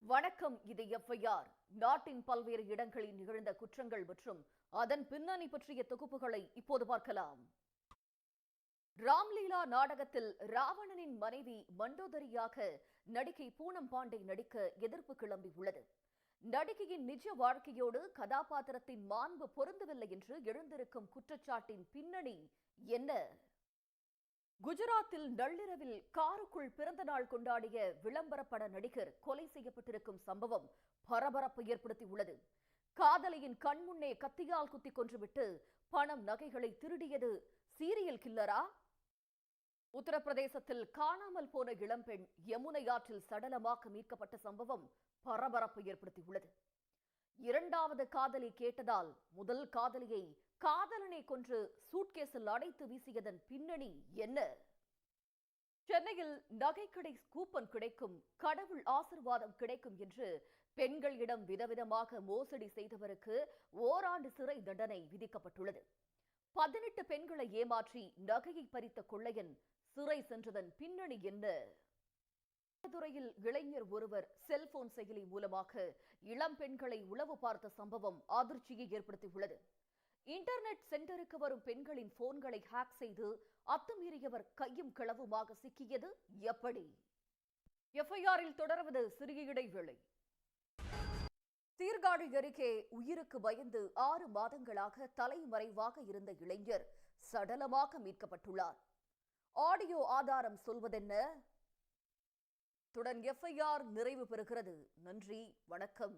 வணக்கம். இது எஃப்ஐஆர். நாட்டின் பல்வேறு இடங்களில் நிகழ்ந்த குற்றங்கள் மற்றும் அதன் பின்னணி பற்றிய தொகுப்புகளை இப்போது பார்க்கலாம். ராம்லீலா நாடகத்தில் ராவணனின் மனைவி மண்டோதரியாக நடிகை பூனம் பாண்டே நடிக்க எதிர்ப்பு கிளம்பியுள்ளது. நடிகையின் நிஜ வாழ்க்கையோடு கதாபாத்திரத்தின் மாண்பு பொருந்தவில்லை என்று எழுந்திருக்கும் குற்றச்சாட்டின் பின்னணி என்ன? குஜராத்தில் நள்ளிரவில் காருக்குள் பிறந்த நாள் கொண்டாடிய விளம்பரப்பட நடிகர் கொலை செய்யப்பட்டிருக்கும் சம்பவம் பரபரப்பை ஏற்படுத்தியுள்ளது. காதலியின் கண்முன்னே கத்தியால் குத்தி கொன்றுவிட்டு பணம் நகைகளை திருடியது சீரியல் கில்லரா? உத்தரப்பிரதேசத்தில் காணாமல் போன இளம்பெண் யமுனை ஆற்றில் சடலமாக மீட்கப்பட்ட சம்பவம் பரபரப்பை ஏற்படுத்தியுள்ளது. இரண்டாவது காதலி கேட்டதால் முதல் காதலியை காதலனை கொன்று சூட்கேஸில் அடைத்து வீசியதன் பின்னணி என்ன? சென்னையில் நகைக்கடை கூப்பன் கிடைக்கும், கடவுள் ஆசிர்வாதம் கிடைக்கும் என்று பெண்களிடம் விதவிதமாக மோசடி செய்தவருக்கு ஓராண்டு சிறை தண்டனை விதிக்கப்பட்டுள்ளது. 18 பெண்களை ஏமாற்றி நகையை பறித்த கொள்ளையன் சிறை சென்றதன் பின்னணி என்ன? துறையில் இளைஞர் ஒருவர் செல்போன் செயலி மூலமாக இளம் பெண்களை உளவு பார்த்த சம்பவம் அதிர்ச்சியை ஏற்படுத்தியுள்ளது. இன்டர்நெட் சென்டருக்கு வரும் பெண்களின் போன்களை ஹேக் செய்து அத்துமீறியவர் கையும் களவுமாக சிக்கியது எப்படி? எஃப்ஐஆரில் தொடர்வது சிறிய இடைவேளை. சீர்காழி அருகே உயிருக்கு பயந்து 6 மாதங்களாக தலைமறைவாக இருந்த இளைஞர் சடலமாக மீட்கப்பட்டுள்ளார். ஆடியோ ஆதாரம் சொல்வதென்ன? துடன் எஃப்ஐஆர் நிறைவு பெறுகிறது. நன்றி, வணக்கம்.